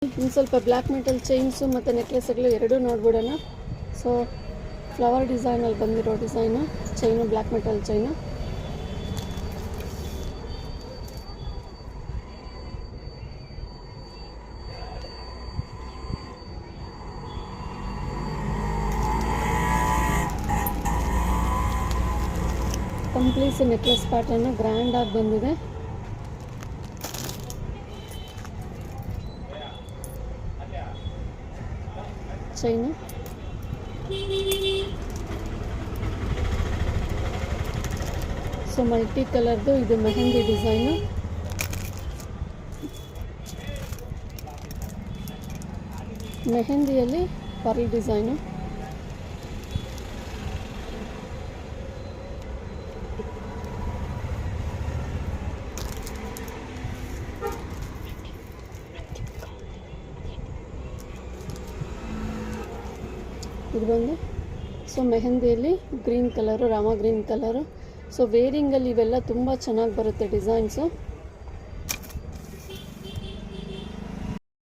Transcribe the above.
ಇನ್ನು ಸ್ವಲ್ಪ black metal chains ಮತ್ತು ನೆಕ್ಲೆಸ್ಗಳು ಎರಡೂ ನೋಡ್ಬಿಡೋಣ. ಸೊ ಫ್ಲವರ್ ಡಿಸೈನಲ್ಲಿ ಬಂದಿರೋ design chain, black metal chain. Complete necklace pattern ಗ್ರ್ಯಾಂಡಾಗಿ ಬಂದಿದೆ. ಚೈನು ಸೊ ಮಲ್ಟಿ ಕಲರ್ದು ಇದು ಮೆಹಂದಿ ಡಿಸೈನು. ಮೆಹಂದಿಯಲ್ಲಿ ಪರ್ಲ್ ಡಿಸೈನು. ಇದು ಬಂದು ಸೊ ಮೆಹಂದಿಯಲ್ಲಿ green colour, Rama green colour. So ವೇರಿಂಗಲ್ಲಿ ಇವೆಲ್ಲ ತುಂಬ ಚೆನ್ನಾಗಿ ಬರುತ್ತೆ ಡಿಸೈನ್ಸು.